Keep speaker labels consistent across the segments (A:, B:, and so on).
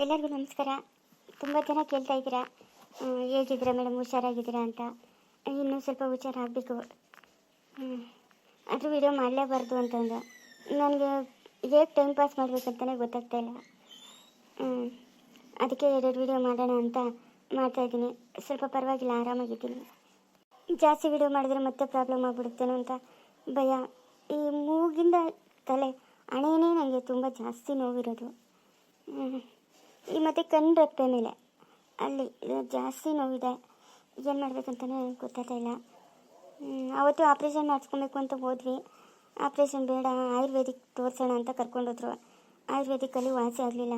A: ಎಲ್ಲರಿಗೂ ನಮಸ್ಕಾರ. ತುಂಬ ಜನ ಕೇಳ್ತಾ ಇದ್ದೀರಾ ಹೇಗಿದ್ದೀರಾ ಮೇಡಮ್, ಹುಷಾರಾಗಿದ್ದೀರಾ ಅಂತ. ಇನ್ನೂ ಸ್ವಲ್ಪ ಹುಷಾರಾಗಬೇಕು. ಆದರೂ ವಿಡಿಯೋ ಮಾಡಲೇಬಾರ್ದು ಅಂತಂದು ನನಗೆ ಹೇಗೆ ಟೈಮ್ ಪಾಸ್ ಮಾಡಬೇಕಂತಲೇ ಗೊತ್ತಾಗ್ತಾ ಇಲ್ಲ. ಅದಕ್ಕೆ 2 ವಿಡಿಯೋ ಮಾಡೋಣ ಅಂತ ಮಾಡ್ತಾಯಿದ್ದೀನಿ. ಸ್ವಲ್ಪ ಪರವಾಗಿಲ್ಲ, ಆರಾಮಾಗಿದ್ದೀನಿ. ಜಾಸ್ತಿ ವಿಡಿಯೋ ಮಾಡಿದ್ರೆ ಮತ್ತೆ ಪ್ರಾಬ್ಲಮ್ ಆಗಿಬಿಡುತ್ತೇನೋ ಅಂತ ಭಯ. ಈ ಮೂಗಿಂದ ತಲೆ ಹಣೆಯೇ ನನಗೆ ತುಂಬ ಜಾಸ್ತಿ ನೋವಿರೋದು. ಈ ಮತ್ತು ಕಣ್ಣು ರೆಪ್ಪೆ ಮೇಲೆ ಅಲ್ಲಿ ಜಾಸ್ತಿ ನೋವಿದೆ. ಏನು ಮಾಡಬೇಕಂತಲೇ ಗೊತ್ತಾಗ್ತಾ ಇಲ್ಲ. ಅವತ್ತು ಆಪ್ರೇಷನ್ ಮಾಡಿಸ್ಕೊಬೇಕು ಅಂತ ಹೋದ್ವಿ. ಆಪ್ರೇಷನ್ ಬೇಡ, ಆಯುರ್ವೇದಿಕ್ ತೋರಿಸೋಣ ಅಂತ ಕರ್ಕೊಂಡೋದ್ರು. ಆಯುರ್ವೇದಿಕ್ಕಲ್ಲಿ ವಾಸಿ ಆಗಲಿಲ್ಲ.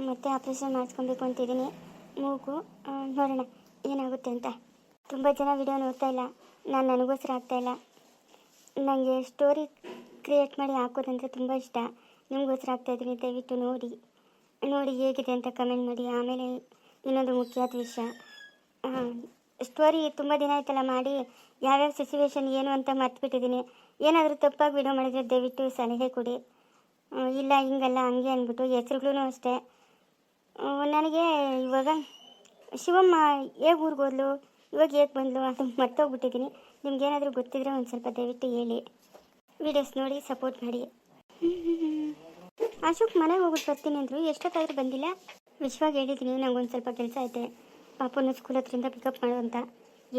A: ಮತ್ತೆ ಆಪ್ರೇಷನ್ ಮಾಡಿಸ್ಕೊಬೇಕು ಅಂತಿದ್ದೀನಿ. ಮೂಗು ನೋಡೋಣ ಏನಾಗುತ್ತೆ ಅಂತ. ತುಂಬ ಜನ ವಿಡಿಯೋ ನೋಡ್ತಾ ಇಲ್ಲ, ನನಗೋಸ್ಕರ ಆಗ್ತಾಯಿಲ್ಲ. ನನಗೆ ಸ್ಟೋರಿ ಕ್ರಿಯೇಟ್ ಮಾಡಿ ಹಾಕೋದಂದರೆ ತುಂಬ ಇಷ್ಟ. ನಿಮಗೋಸ್ಕರ ಆಗ್ತಾಯಿದ್ದೀನಿ. ದಯವಿಟ್ಟು ನೋಡಿ ಹೇಗಿದೆ ಅಂತ ಕಮೆಂಟ್ ಮಾಡಿ. ಆಮೇಲೆ ಇನ್ನೊಂದು ಮುಖ್ಯವಾದ ವಿಷಯ, ಸ್ಟೋರಿ ತುಂಬ ದಿನ ಆಯ್ತಲ್ಲ ಮಾಡಿ, ಯಾವ್ಯಾವ ಸಿಚುವೇಶನ್ ಏನು ಅಂತ ಮರ್ತ್ಬಿಟ್ಟಿದ್ದೀನಿ. ಏನಾದರೂ ತಪ್ಪಾಗಿ ವಿಡಿಯೋ ಮಾಡಿದರೆ ದಯವಿಟ್ಟು ಸಲಹೆ ಕೊಡಿ. ಇಲ್ಲ ಹಿಂಗಲ್ಲ ಹಂಗೆ ಅಂದ್ಬಿಟ್ಟು ಹೆಸ್ರುಗಳೂ ಅಷ್ಟೇ. ನನಗೆ ಇವಾಗ ಶಿವಮ್ಮ ಹೇಗೆ ಊರಿಗೆ ಹೋದ್ಲು, ಇವಾಗ ಹೇಗೆ ಬಂದಳು ಅದು ಮರ್ತೋಗ್ಬಿಟ್ಟಿದ್ದೀನಿ. ನಿಮ್ಗೇನಾದರೂ ಗೊತ್ತಿದ್ರೆ ಒಂದು ಸ್ವಲ್ಪ ದಯವಿಟ್ಟು ಹೇಳಿ. ವೀಡಿಯೋಸ್ ನೋಡಿ ಸಪೋರ್ಟ್ ಮಾಡಿ. ಅಶೋಕ್ ಮನೆಗೆ ಹೋಗ್ಬಿಟ್ಟು ಬರ್ತೀನಿ ಅಂದರು, ಎಷ್ಟೊತ್ತಾದರೂ ಬಂದಿಲ್ಲ. ವಿಶ್ವಾಗ ಹೇಳಿದ್ದೀನಿ ನಂಗೊಂದು ಸ್ವಲ್ಪ ಕೆಲಸ ಐತೆ, ಪಾಪನ ಸ್ಕೂಲ್ ಹತ್ರಿಂದ ಪಿಕಪ್ ಮಾಡು ಅಂತ.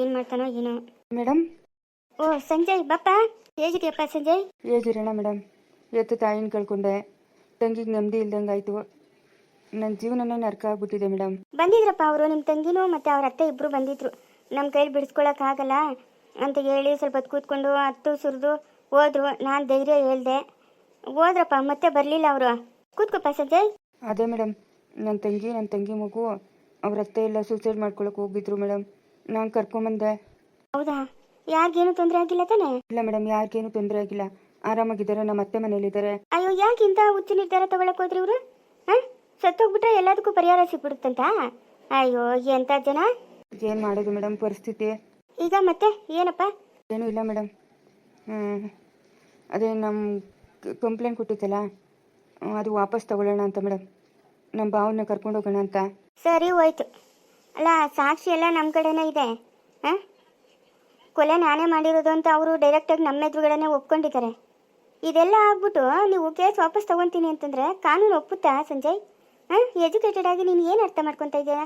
A: ಏನು ಮಾಡ್ತಾನೋ ಏನೋ.
B: ಮೇಡಮ್.
A: ಓ ಸಂಜಯ್ ಬಾಪ, ಹೇಗಿದೆಯಪ್ಪ ಸಂಜಯ್?
B: ಹೇಗಿರೋಣ ಮೇಡಮ್. ಎತ್ತು ತಾಯಿನ ಕಳ್ಕೊಂಡೆ, ತಂಗಿಗೆ ನೆಮ್ಮದಿ ಇಲ್ದಂಗೆ ಆಯಿತು. ನನ್ನ ಜೀವನನೇ ನರಕ ಆಗ್ಬಿಟ್ಟಿದೆ ಮೇಡಮ್.
A: ಬಂದಿದ್ರಪ್ಪ ಅವರು, ನಿಮ್ಮ ತಂಗಿನೂ ಮತ್ತು ಅವ್ರ ಅತ್ತೆ ಇಬ್ಬರು ಬಂದಿದ್ರು. ನಮ್ಮ ಕೈಲಿ ಬಿಡಿಸ್ಕೊಳಕ್ಕಾಗಲ್ಲ ಅಂತ ಹೇಳಿ ಸ್ವಲ್ಪ ಹೊತ್ತು ಕೂತ್ಕೊಂಡು ಹತ್ತು ಸುರಿದು ಹೋದ್ರು. ನಾನು ಧೈರ್ಯ ಹೇಳ್ದೆ, ಹೋದ್ರಪ್ಪ. ಮತ್ತೆ ಬರಲಿಲ್ಲ ಅವರು. ಕೂತ್ಕೊಪ್ಪ ಸಂಜಯ್.
B: ಅದೇ ಮೇಡಮ್, ನನ್ನ ತಂಗಿ ಮಗು ಅವ್ರ ಅತ್ತೆ ಎಲ್ಲ ಸೂಸೈಡ್ ಮಾಡ್ಕೊಳಕ್ಕೆ ಹೋಗಿದ್ರು ಮೇಡಮ್. ನಾನು ಕರ್ಕೊಂಬಂದೆ.
A: ಹೌದಾ? ಯಾರಿಗೇನು ತೊಂದರೆ ಆಗಿಲ್ಲ ತಾನೆ?
B: ಇಲ್ಲ ಮೇಡಮ್, ಯಾರಿಗೇನು ತೊಂದರೆ ಆಗಿಲ್ಲ, ಆರಾಮಾಗಿದ್ದಾರೆ. ನಮ್ಮ ಅತ್ತೆ ಮನೇಲಿದ್ದಾರೆ.
A: ಅಯ್ಯೋ, ಯಾಕೆ ಇಂಥ ಹುಚ್ಚು ನಿರ್ಧಾರ ತಗೊಳಕ್ ಹೋದ್ರಿ ಇವರು? ಸತ್ತೋಗ್ಬಿಟ್ರೆ ಎಲ್ಲದಕ್ಕೂ ಪರಿಹಾರ ಸಿಗ್ಬಿಡುತ್ತಂತ? ಅಯ್ಯೋ ಎಂಥ ಜನ.
B: ಏನು ಮಾಡೋದು ಮೇಡಮ್ ಪರಿಸ್ಥಿತಿ.
A: ಈಗ ಮತ್ತೆ ಏನಪ್ಪ?
B: ಏನೂ ಇಲ್ಲ ಮೇಡಮ್. ಅದೇ ನಮ್ಮ ಕಂಪ್ಲೇಂಟ್ ಕೊಟ್ಟಿತ್ತಲ್ಲ, ಅದು ವಾಪಸ್ ತಗೊಳ್ಳೋಣ ಅಂತ ಮೇಡಮ್. ನಮ್ಮ ಭಾವನ್ನ ಕರ್ಕೊಂಡು ಹೋಗೋಣ ಅಂತ.
A: ಸರಿ ಹೋಯ್ತು. ಅಲ್ಲ, ಸಾಕ್ಷಿ ಎಲ್ಲ ನಮ್ಮ ಕಡೆನೇ ಇದೆ. ಕೊಲೆ ನಾನೇ ಮಾಡಿರೋದು ಅಂತ ಅವರು ಡೈರೆಕ್ಟಾಗಿ ನಮ್ಮ ಎದುರುಗಡೆನೇ ಒಪ್ಕೊಂಡಿದ್ದಾರೆ. ಇದೆಲ್ಲ ಆಗ್ಬಿಟ್ಟು ನೀವು ಕೇಸ್ ವಾಪಸ್ ತಗೊತೀನಿ ಅಂತಂದರೆ ಕಾನೂನು ಒಪ್ಪುತ್ತಾ ಸಂಜಯ್? ಎಜುಕೇಟೆಡ್ ಆಗಿ ನೀನು ಏನು ಅರ್ಥ ಮಾಡ್ಕೊತಾ ಇದೆಯಾ?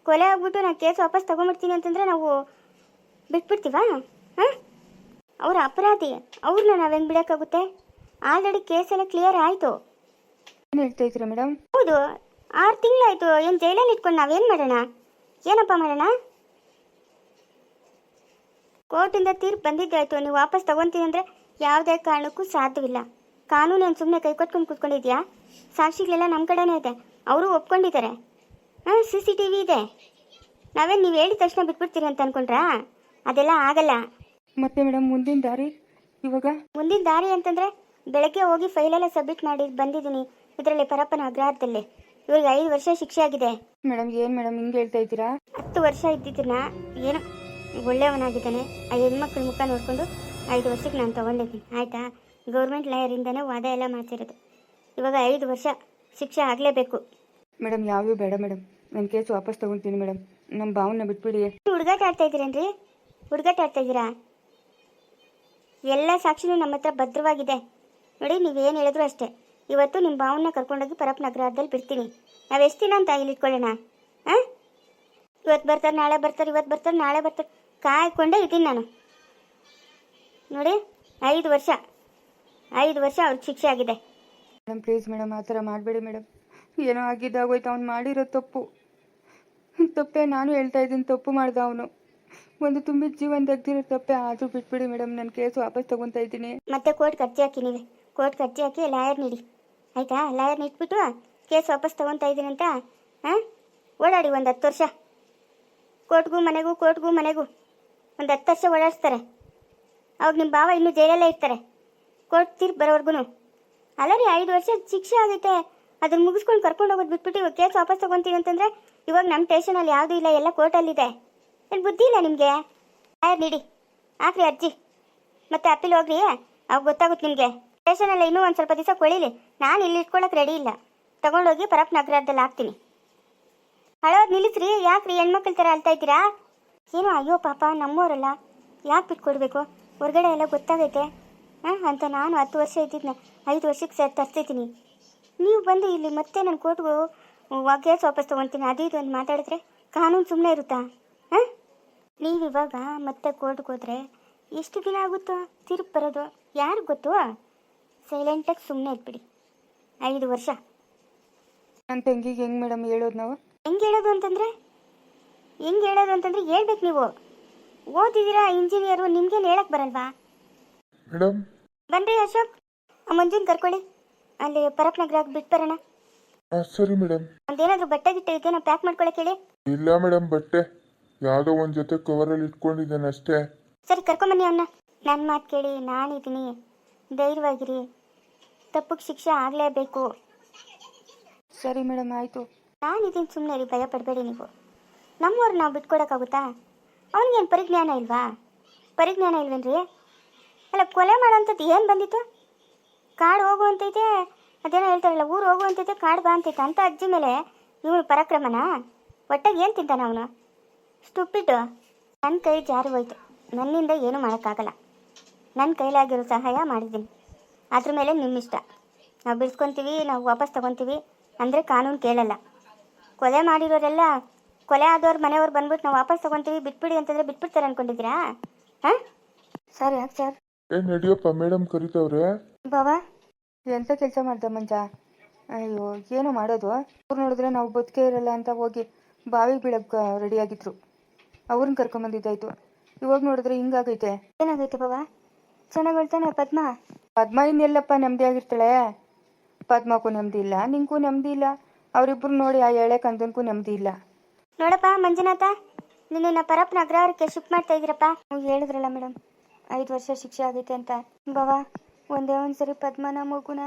A: ಕೊಲೆ ಆಗ್ಬಿಟ್ಟು ನಾನು ಕೇಸ್ ವಾಪಸ್ ತೊಗೊಂಬಿಡ್ತೀನಿ ಅಂತಂದರೆ ನಾವು ಬಿಟ್ಬಿಡ್ತೀವಾ? ಅವ್ರ ಅಪರಾಧಿ, ಅವ್ರನ್ನ ನಾವು ಹೆಂಗೆ ಬಿಡೋಕ್ಕಾಗುತ್ತೆ? ಆಲ್ರೆಡಿ ಕೇಸೆಲ್ಲ ಕ್ಲಿಯರ್ ಆಯಿತು.
B: ಏನು ಹೇಳ್ತಾ ಇದ್ದೀರಾ ಮೇಡಮ್?
A: ಹೌದು, 6 ತಿಂಗಳಾಯಿತು. ಏನು ಜೈಲಲ್ಲಿ ಇಟ್ಕೊಂಡು ನಾವೇನು ಮಾಡೋಣ? ಏನಪ್ಪ ಮಾಡೋಣ? ಕೋರ್ಟಿಂದ ತೀರ್ಪು ಬಂದಿದ್ದಾಯಿತು. ನೀವು ವಾಪಸ್ ತೊಗೊತೀನಿ ಅಂದರೆ ಯಾವುದೇ ಕಾರಣಕ್ಕೂ ಸಾಧ್ಯವಿಲ್ಲ. ಕಾನೂನು ಏನು ಸುಮ್ಮನೆ ಕೈ ಕೊಟ್ಕೊಂಡು ಕೂತ್ಕೊಂಡಿದ್ಯಾ? ಸಾಕ್ಷಿಗಳೆಲ್ಲ ನಮ್ಮ ಕಡೆನೇ ಇದೆ, ಅವರು ಒಪ್ಕೊಂಡಿದ್ದಾರೆ. CCTV ಇದೆ. ನಾವೇನು ನೀವು ಹೇಳಿದ ತಕ್ಷಣ ಬಿಟ್ಬಿಡ್ತೀರಿ ಅಂತ ಅಂದ್ಕೊಂಡ್ರಾ? ಅದೆಲ್ಲ ಆಗಲ್ಲ.
B: ಮತ್ತೆ ಮೇಡಮ್ ಮುಂದಿನ ದಾರಿ ಇವಾಗ?
A: ಮುಂದಿನ ದಾರಿ ಅಂತಂದರೆ ಬೆಳಗ್ಗೆ ಹೋಗಿ ಫೈಲೆಲ್ಲ ಸಬ್ಮಿಟ್ ಮಾಡಿ ಬಂದಿದ್ದೀನಿ. ಇದರಲ್ಲಿ ಪರಪ್ಪನ ಅಗ್ರಹಾರದಲ್ಲಿ ಇವ್ರಿಗೆ 5 ವರ್ಷ ಶಿಕ್ಷೆ ಆಗಿದೆ.
B: ಮೇಡಮ್ ಏನು ಮೇಡಮ್ ಹಿಂಗೆ ಹೇಳ್ತಾ ಇದ್ದೀರಾ?
A: 10 ವರ್ಷ ಇದ್ದಿದ್ದನ್ನ ಏನೋ ಒಳ್ಳೆಯವನಾಗಿದ್ದಾನೆ, ಆ ಹೆಣ್ಮಕ್ಳ ಮುಖ ನೋಡಿಕೊಂಡು 5 ವರ್ಷಕ್ಕೆ ನಾನು ತೊಗೊಂಡಿದ್ದೀನಿ. ಆಯಿತಾ? ಗೌರ್ಮೆಂಟ್ ಲಾಯರಿಂದನೇ ವಾದ ಎಲ್ಲ ಮಾಡ್ತಿರೋದು. ಇವಾಗ 5 ವರ್ಷ ಶಿಕ್ಷೆ ಆಗಲೇಬೇಕು.
B: ಮೇಡಮ್ ಯಾವ್ಯಾವ ಬೇಡ ಮೇಡಮ್, ನನ್ನ ಕೇಸ್ ವಾಪಸ್ ತೊಗೊಳ್ತೀನಿ ಮೇಡಮ್. ನಮ್ಮ ಭಾವನ್ನ ಬಿಟ್ಬಿಡಿ.
A: ಹುಡುಗಾಟ ಆಡ್ತಾ ಇದ್ದೀರೇನ್ರಿ? ಹುಡುಗಾಟ ಆಡ್ತಾ ಇದ್ದೀರಾ? ಎಲ್ಲ ಸಾಕ್ಷಿನೂ ನಮ್ಮ ಹತ್ರ ಭದ್ರವಾಗಿದೆ ನೋಡಿ. ನೀವೇನು ಹೇಳಿದ್ರು ಅಷ್ಟೇ. ಇವತ್ತು ನಿಮ್ಮ ಭಾವನ್ನ ಕರ್ಕೊಂಡೋಗಿ ಪರಪ್ಪನ ಅಗ್ರಹಾರದಲ್ಲಿ ಬಿಡ್ತೀನಿ. ನಾವು ಎಷ್ಟು ದಿನ ಅಂತ ಇಲ್ಲಿ ಇಟ್ಕೊಳ್ಳೋಣ? ಇವತ್ತು ಬರ್ತಾರೆ, ನಾಳೆ ಬರ್ತಾರೆ, ಇವತ್ತು ಬರ್ತಾರೆ, ನಾಳೆ ಬರ್ತಾರೆ, ಕಾಯ್ಕೊಂಡೇ ಇದ್ದೀನಿ ನಾನು ನೋಡಿ. 5 ವರ್ಷ ಅವ್ರಿಗೆ ಶಿಕ್ಷೆ ಆಗಿದೆ.
B: ಮೇಡಮ್ ಪ್ಲೀಸ್ ಮೇಡಮ್, ಆ ಥರ ಮಾಡಬೇಡಿ ಮೇಡಮ್. ಏನೋ ಆಗಿದ್ದಾಗೋಯ್ತು. ಅವ್ನು ಮಾಡಿರೋ ತಪ್ಪೇ. ನಾನು ಹೇಳ್ತಾ ಇದ್ದೀನಿ, ತಪ್ಪು ಮಾಡ್ದ ಅವನು. ಒಂದು ತುಂಬಿದ ಜೀವನ ತೆಗ್ದಿರೋ ತಪ್ಪೇ. ಆದರೂ ಬಿಟ್ಬಿಡಿ ಮೇಡಮ್, ನನ್ನ ಕೇಸ್ ವಾಪಸ್ ತೊಗೊತಾ ಇದ್ದೀನಿ.
A: ಮತ್ತೆ ಕೋರ್ಟ್ಗೆ ಅರ್ಜಿ ಹಾಕಿ, ನೀವು ಕೋರ್ಟ್ಗೆ ಅರ್ಜಿ ಹಾಕಿ ಲಾಯರ್ ನೀಡಿ. ಆಯಿತಾ? ಲಾಯರ್ನ ಇಟ್ಬಿಟ್ಟು ಕೇಸ್ ವಾಪಸ್ ತೊಗೊತಾ ಇದ್ದೀನಿ ಅಂತ ಓಡಾಡಿ ಒಂದು 10 ವರ್ಷ. ಕೋರ್ಟ್ಗೂ ಮನೆಗೂ ಒಂದು 10 ವರ್ಷ ಓಡಾಡಿಸ್ತಾರೆ. ಅವಾಗ ನಿಮ್ಮ ಭಾವ ಇನ್ನೂ ಜೈಲಲ್ಲೇ ಇರ್ತಾರೆ ಕೋರ್ಟ್ ತೀರ್ಪು ಬರೋವರೆಗೂ. ಅಲ್ಲ ರೀ, 5 ವರ್ಷ ಶಿಕ್ಷೆ ಆಗುತ್ತೆ. ಅದನ್ನು ಮುಗಿಸ್ಕೊಂಡು ಕರ್ಕೊಂಡು ಹೋಗೋದು ಬಿಟ್ಬಿಟ್ಟು ಇವಾಗ ಕೇಸ್ ವಾಪಸ್ ತೊಗೊತೀನಿ ಅಂತಂದರೆ ಇವಾಗ ನಮ್ಮ ಸ್ಟೇಷನಲ್ಲಿ ಯಾವುದೂ ಇಲ್ಲ, ಎಲ್ಲ ಕೋರ್ಟಲ್ಲಿದೆ. ಏನು ಬುದ್ಧಿ ಇಲ್ಲ ನಿಮಗೆ? ಲಾಯರ್ ನೀಡಿ, ಹಾಕ್ರಿ ಅರ್ಜಿ. ಮತ್ತೆ ಅಪ್ಪೀಲ್ ಹೋಗ್ರಿ, ಅವಾಗ ಗೊತ್ತಾಗುತ್ತೆ ನಿಮಗೆ. ಸ್ಟೇಷನಲ್ಲಿ ಇನ್ನೂ ಒಂದು ಸ್ವಲ್ಪ ದಿವಸ ಕೊಳಿಲಿ, ನಾನು ಇಲ್ಲಿ ಇಟ್ಕೊಳಕ್ಕೆ ರೆಡಿ ಇಲ್ಲ. ತಗೊಂಡೋಗಿ ಪರಪ್ ನಗರದಲ್ಲಿ ಹಾಕ್ತೀನಿ. ಹಳೋದು ನಿಲ್ಲಿಸ್ರಿ. ಯಾಕ್ರಿ ಹೆಣ್ಮಕ್ಳ ಥರ ಅಳ್ತಾ ಇದ್ದೀರಾ? ಏನೋ ಅಯ್ಯೋ ಪಾಪ ನಮ್ಮವರಲ್ಲ, ಯಾಕೆ ಬಿಟ್ಕೊಡ್ಬೇಕು? ಹೊರಗಡೆ ಎಲ್ಲ ಗೊತ್ತಾಗೈತೆ ಅಂತ ನಾನು 10 ವರ್ಷ ಇದ್ದಿದ್ನ 5 ವರ್ಷಕ್ಕೆ ತರ್ಸಿದ್ದೀನಿ. ನೀವು ಬಂದು ಇಲ್ಲಿ ಮತ್ತೆ ನನ್ನ ಕೋರ್ಟ್ಗೂ ಕೇಸ್ ವಾಪಸ್ ತೊಗೊತೀನಿ ಅದು ಇದು ಅಂತ ಮಾತಾಡಿದ್ರೆ ಕಾನೂನು ಸುಮ್ಮನೆ ಇರುತ್ತಾ? ಹಾಂ, ನೀವಿವಾಗ ಮತ್ತೆ ಕೋರ್ಟ್ಗೆ ಹೋದರೆ ಎಷ್ಟು ದಿನ ಆಗುತ್ತೋ ತಿರುಗಿ ಬರೋದು ಯಾರಿಗೆ ಗೊತ್ತು? ಸೈಲೆಂಟಾಗಿ ಸುಮ್ಮನೆ ಇದ್ಬಿಡಿ. 5 ವರ್ಷ.
B: ನನ್ನ ತಂಗಿಗೆ ಹೆಂಗೆ ಮೇಡಮ್ ಹೇಳೋದು ನಾವು?
A: ಹೆಂಗೆ ಹೇಳೋದು ಅಂತಂದರೆ ಹೇಳ್ಬೇಕು. ನೀವು ಓದಿದ್ದೀರಾ, ಇಂಜಿನಿಯರು, ನಿಮ್ಗೇನು ಹೇಳಕ್ಕೆ ಬರಲ್ವಾ?
C: ಮೇಡಮ್
A: ಬನ್ರಿ ಅಶೋಕ್, ಆ ಮಂಜುನ್ ಕರ್ಕೊಳ್ಳಿ. ಅಲ್ಲಿ ಪರಪ್ ನಗರ ಬಿಟ್ಟು ಬರೋಣ.
C: ಸರಿ ಮೇಡಮ್.
A: ಒಂದೇನಾದರೂ ಬಟ್ಟೆ ಗಿಟ್ಟೆ ಇದೆಯಾ ಪ್ಯಾಕ್ ಮಾಡ್ಕೊಳಕ್ಕೆ ಹೇಳಿ.
C: ಇಲ್ಲ ಮೇಡಮ್, ಬಟ್ಟೆ ಯಾವುದೋ ಒಂದು ಜೊತೆ ಕವರಲ್ಲಿ ಇಟ್ಕೊಂಡಿದ್ದಾನೆ ಅಷ್ಟೇ.
A: ಸರಿ ಕರ್ಕೊಂಬನ್ನಿ ಅವನ್ನ. ನನ್ನ ಮಾತು ಕೇಳಿ, ನಾನಿದ್ದೀನಿ, ಧೈರ್ಯವಾಗಿರಿ. ತಪ್ಪಿಗೆ ಶಿಕ್ಷೆ ಆಗಲೇಬೇಕು.
B: ಸರಿ ಮೇಡಮ್, ಆಯಿತು.
A: ನಾನಿದ್ದೀನಿ, ಸುಮ್ಮನೆ ರೀ, ಭಯ ಪಡಬೇಡಿ ನೀವು. ನಮ್ಮವ್ರು ನಾವು ಬಿಟ್ಕೊಡೋಕ್ಕಾಗುತ್ತಾ? ಅವನಿಗೇನು ಪರಿಜ್ಞಾನ ಇಲ್ವಾ? ಪರಿಜ್ಞಾನ ಇಲ್ವೇನ್ರಿ? ಅಲ್ಲ, ಕೊಲೆ ಮಾಡೋಂಥದ್ದು ಏನು ಬಂದಿತ್ತು? ಕಾಡು ಹೋಗುವಂತೈತೆ, ಅದೇನೋ ಹೇಳ್ತಾರಲ್ಲ, ಊರು ಹೋಗುವಂತೈತೆ ಕಾಡು ಬಾ ಅಂತೈತೆ. ಅಂತ ಅಜ್ಜಿ ಮೇಲೆ ಇವನು ಪರಾಕ್ರಮನ? ಒಟ್ಟಾಗಿ ಏನು ತಿಂತಾನೆ ಅವನು? ಸ್ಟುಪಿಟ್ಟು. ನನ್ನ ಕೈ ಜಾರಿ ಹೋಯ್ತು, ನನ್ನಿಂದ ಏನೂ ಮಾಡೋಕ್ಕಾಗಲ್ಲ. ನನ್ನ ಕೈಲಾಗಿರೋ ಸಹಾಯ ಮಾಡಿದ್ದೀನಿ. ಅದ್ರ ಮೇಲೆ ನಿಮ್ಮಿಷ್ಟ. ನಾವು ಬಿಡಿಸ್ಕೊತೀವಿ, ನಾವು ವಾಪಸ್ ತೊಗೊತೀವಿ ಅಂದರೆ ಕಾನೂನು ಕೇಳಲ್ಲ. ಕೊಲೆ ಮಾಡಿರೋರೆಲ್ಲ, ಕೊಲೆ ಆದವ್ರು ಮನೆಯವ್ರು ಬಂದ್ಬಿಟ್ಟು ನಾವು ವಾಪಸ್ ತೊಗೊತೀವಿ ಬಿಟ್ಬಿಡಿ ಅಂತಂದರೆ ಬಿಟ್ಬಿಡ್ತಾರೆ ಅಂದ್ಕೊಂಡಿದ್ದೀರಾ? ಹಾಂ, ಸರ್ ಯಾಕೆ ಸರ್?
C: ನಡಿಯಪ್ಪ, ಮೇಡಮ್ ಕರಿತವ್ರೆ.
A: ಬಾಬಾ
B: ಎಂಥ ಕೆಲಸ ಮಾಡ್ದೆ ಮಂಜ? ಅಯ್ಯೋ, ಏನೋ ಮಾಡೋದು. ಅವ್ರು ನೋಡಿದ್ರೆ ನಾವು ಬದುಕೇ ಇರಲ್ಲ ಅಂತ ಹೋಗಿ ಬಾವಿಗೆ ಬೀಳಕ್ಕೆ ರೆಡಿಯಾಗಿದ್ರು. ಅವ್ರನ್ನ ಕರ್ಕೊಂಬಂದಿದ್ದಾಯ್ತು. ಇವಾಗ ನೋಡಿದ್ರೆ ಹಿಂಗಾಗೈತೆ.
A: ಏನಾಗೈತೆ ಬಾಬಾ? ಚೆನ್ನಾಗಿ ಹೇಳ್ತಾನೆ ಪದ್ಮ
B: ಇನ್ನೆಲ್ಲಪ್ಪ ನೆಮ್ಮದಿ ಆಗಿರ್ತಾಳೆ? ಪದ್ಮಕ್ಕೂ ನೆಮ್ಮದಿ ಇಲ್ಲ, ನಿಂಗೂ ನೆಮ್ಮದಿ ಇಲ್ಲ. ಅವರಿಬ್ಬರು ನೋಡಿ ಆ ಎಳೆ ಕಂದನ್ಗೂ ನೆಮ್ಮದಿ ಇಲ್ಲ.
A: ನೋಡಪ್ಪ ಮಂಜುನಾಥ, ನಿನ್ನ ಪರಪ್ ನಗರಕ್ಕೆ ಶಿಫ್ಟ್ ಮಾಡ್ತಾ ಇದ್ದೀರಪ್ಪ. ನೀವು ಹೇಳಿದ್ರಲ್ಲ ಮೇಡಮ್ 5 ವರ್ಷ ಶಿಕ್ಷೆ ಆಗೈತೆ ಅಂತ. ಬಾಬಾ ಒಂದೇ ಒಂದ್ಸರಿ ಪದ್ಮನ ಮಗುನ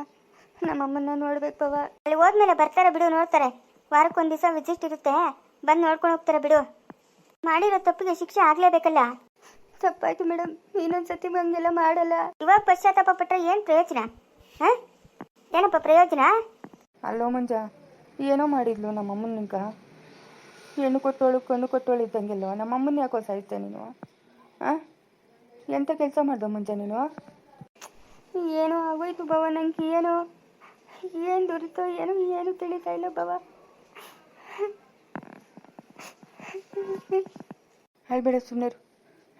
A: ನಮ್ಮಮ್ಮನ್ನ ನೋಡ್ಬೇಕು ಬಾಬಾ. ಅಲ್ಲಿ ಹೋದ್ಮೇಲೆ ಬರ್ತಾರೆ ಬಿಡು, ನೋಡ್ತಾರೆ. ವಾರಕ್ಕೊಂದು ದಿವಸ ವಿಸಿಟ್ ಇರುತ್ತೆ, ಬಂದು ನೋಡ್ಕೊಂಡು ಹೋಗ್ತಾರೆ ಬಿಡು. ಮಾಡಿರೋ ತಪ್ಪಿಗೆ ಶಿಕ್ಷೆ ಆಗಲೇಬೇಕಲ್ಲ. ತಪ್ಪಾಯ್ತು ಮೇಡಮ್, ಇನ್ನೊಂದ್ಸತಿ ಹಂಗೆಲ್ಲ ಮಾಡಲ್ಲ. ಇವಾಗ ಪಶ್ಚಾತ್ತಾಪ ಪಟ್ಟರೆ ಏನು ಪ್ರಯೋಜನ? ಹಾಂ, ಏನಪ್ಪ ಪ್ರಯೋಜನ?
B: ಅಲ್ಲೋ ಮಂಜ, ಏನೋ ಮಾಡಿದ್ಲು ನಮ್ಮಮ್ಮನ. ನಿಂಕ ಹೆಣ್ಣು ಕೊಟ್ಟೋಳು ಕಣ್ಣು ಕೊಟ್ಟೋಳು ಇದ್ದಂಗೆಲ್ಲೋ ನಮ್ಮಮ್ಮನ ಯಾಕೋ ಸಾಯ್ತೆ ನೀನು? ಹಾಂ, ಎಂಥ ಕೆಲಸ ಮಾಡ್ದೆ ಮಂಜ ನೀನು?
A: ಏನೋ ಆಗೋಯ್ತು ಬಾವ, ನಂಗೆ ಏನು ದುರಿತೋ ಏನು ತಿಳಿತಾ ಇಲ್ಲ ಬಾವ.
B: ಅಳ್ಬೇಡ, ಸುಮ್ಮನೆ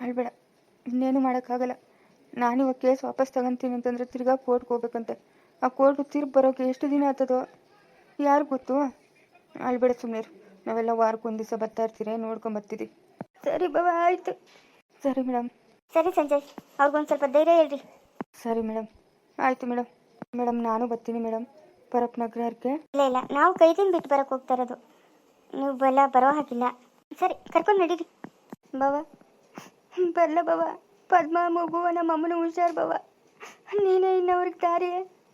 B: ಅಳ್ಬೇಡ. ಇನ್ನೇನು ಮಾಡೋಕ್ಕಾಗಲ್ಲ. ನಾನಿವಾಗ ಕೇಸ್ ವಾಪಸ್ ತಗೊತೀನಿ ಅಂತಂದರೆ ತಿರ್ಗಾ ಕೋರ್ಟ್ಗೆ ಹೋಗ್ಬೇಕಂತೆ. ಆ ಕೋರ್ಟ್ ತಿರ್ಗಿ ಬರೋಕ್ಕೆ ಎಷ್ಟು ದಿನ ಆಗ್ತದೋ ಯಾರು ಗೊತ್ತು. ಅಳ್ಬೇಡ, ಸುಮ್ಮನೆ ನಾವೆಲ್ಲ ವಾರಕ್ಕೊಂದು ದಿವಸ ಬರ್ತಾ ಇರ್ತೀರಿ, ನೋಡ್ಕೊಂಬರ್ತೀರಿ.
A: ಸರಿ ಬಾವ, ಆಯಿತು.
B: ಸರಿ ಮೇಡಮ್.
A: ಸರಿ ಸಂಜಯ್, ಅವ್ರಿಗೊಂದು ಸ್ವಲ್ಪ ಧೈರ್ಯ ಹೇಳ್ರಿ.
B: ಸರಿ ಮೇಡಮ್, ಆಯಿತು ಮೇಡಮ್. ಮೇಡಮ್ ನಾನು ಬರ್ತೀನಿ ಮೇಡಮ್ ಪರಪ್ ನಗರಕ್ಕೆ.
A: ಇಲ್ಲ, ನಾವು ಕೈದಿಂದ ಬಿಟ್ಟು ಬರೋಕ್ಕೆ ಹೋಗ್ತಾ ಇರೋದು, ನೀವು ಬರೋ ಹಾಕಿಲ್ಲ. ಸರಿ ಕರ್ಕೊಂಡು ನಡೀರಿ ಬಾವ. ಬರಲ್ಲ ಬಾವ, ಪದ್ಮ ಮಗು ನಮ್ಮಮ್ಮನ ಹುಷಾರು ಬಾವ. ನೀನೇ ಇನ್ನವ್ರಿಗೆ ದಾರಿ.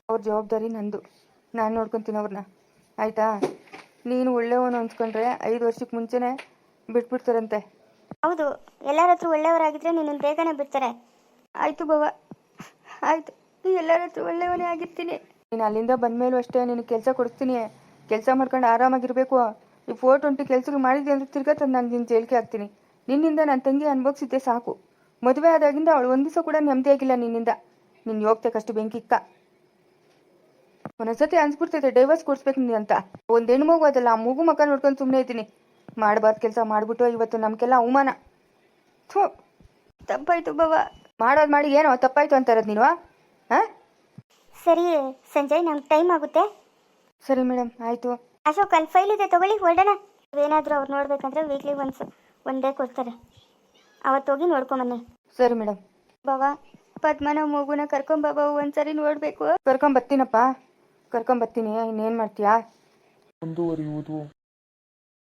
B: ಅವ್ರ ಜವಾಬ್ದಾರಿ ನಂದು, ನಾನು ನೋಡ್ಕೊತೀನಿ ಅವ್ರನ್ನ, ಆಯಿತಾ? ನೀನು ಒಳ್ಳೆಯವನು ಅನ್ಸ್ಕೊಂಡ್ರೆ 5 ವರ್ಷಕ್ಕೆ ಮುಂಚೆನೇ ಬಿಟ್ಬಿಡ್ತಾರಂತೆ.
A: ಹೌದು, ಎಲ್ಲರ ಹತ್ರ ಒಳ್ಳೆಯವರಾಗಿದ್ದರೆ ನಿನ್ನನ್ನು ಬೇಗನೆ ಬಿಡ್ತಾರೆ. ಆಯಿತು ಬಾವ, ಆಯಿತು. ಎಲ್ಲರ ಹತ್ರ ಒಳ್ಳೆಯವನೇ ಆಗಿರ್ತೀನಿ.
B: ನೀನು ಅಲ್ಲಿಂದ ಬಂದಮೇಲೂ ಅಷ್ಟೇ ನಿನಗೆ ಕೆಲಸ ಕೊಡಿಸ್ತೀನಿ. ಕೆಲಸ ಮಾಡ್ಕೊಂಡು ಆರಾಮಾಗಿರಬೇಕು. ಈ 420 ಕೆಲಸಗಳು ಮಾಡಿದ್ದೆ ಅಂದರೆ ತಿರ್ಗಾ ತಂದು ನಾನು ನಿನ್ನ ಜೈಲಿಗೆ ಹಾಕ್ತೀನಿ. ನಿನ್ನಿಂದ ನನ್ನ ತಂಗಿ ಅನುಭವಿಸಿದ್ದೆ ಸಾಕು. ಮದುವೆ ಆದಾಗಿಂದ ಅವಳು ಒಂದು ದಿವಸ ಕೂಡ ನೆಮ್ಮದಿಯಾಗಿಲ್ಲ ನಿನ್ನಿಂದ. ನೀನು ಹೋಗ್ತಕ್ಕಷ್ಟು ಬೆಂಕಿಕ್ಕ. ಒಂದೊಂದ್ಸತಿ ಅನ್ಸ್ಬಿಡ್ತೈತೆ ಡೈವರ್ಸ್ ಕೊಡಿಸ್ಬೇಕು ನೀನು ಅಂತ. ಒಂದು ಹೆಣ್ಣು ಮಗು ಅದಲ್ಲ, ಆ ಮಗು ಮಕ್ಕ ನೋಡ್ಕೊಂಡು ಸುಮ್ಮನೆ ಇದ್ದೀನಿ. ಮಾಡಬಾರ್ದು ಕೆಲಸ ಮಾಡಿಬಿಟ್ಟು ಇವತ್ತು ನಮಗೆಲ್ಲ ಅವಮಾನ. ಥೂ,
A: ತಪ್ಪಾಯ್ತು ಬಾವ.
B: ಮಾಡೋದು ಮಾಡಿ ಏನೋ ತಪ್ಪಾಯ್ತು ಅಂತಾರದು ನೀನು? ಹಾಂ,
A: ಸರಿ ಸಂಜಯ್, ನಮ್ಗೆ ಟೈಮ್ ಆಗುತ್ತೆ.
B: ಸರಿ ಮೇಡಮ್, ಆಯಿತು.
A: ಅಶೋಕ್, ಅಲ್ಲಿ ಫೈಲ್ ಇದೆ, ತಗೊಳ್ಳಿ, ಹೊರಡೋಣ. ಏನಾದರೂ ಅವ್ರು ನೋಡ್ಬೇಕಂದ್ರೆ ವೀಕ್ಲಿ ಒನ್ ಡೇ ಕೊಡ್ತಾರೆ, ಅವತ್ತೋಗಿ ನೋಡ್ಕೊಂಬನ್ನಿ.
B: ಸರಿ ಮೇಡಮ್.
A: ಬಾವ, ಪದ್ಮನ ಮಗುನ ಕರ್ಕೊಂಬಾಬಾ, ಒಂದ್ಸರಿ ನೋಡಬೇಕು.
B: ಕರ್ಕೊಂಬರ್ತೀನಪ್ಪ, ಕರ್ಕೊಂಬರ್ತೀನಿ. ಇನ್ನೇನು ಮಾಡ್ತೀಯಾ?
C: ಮುಂದುವರಿಯುವುದು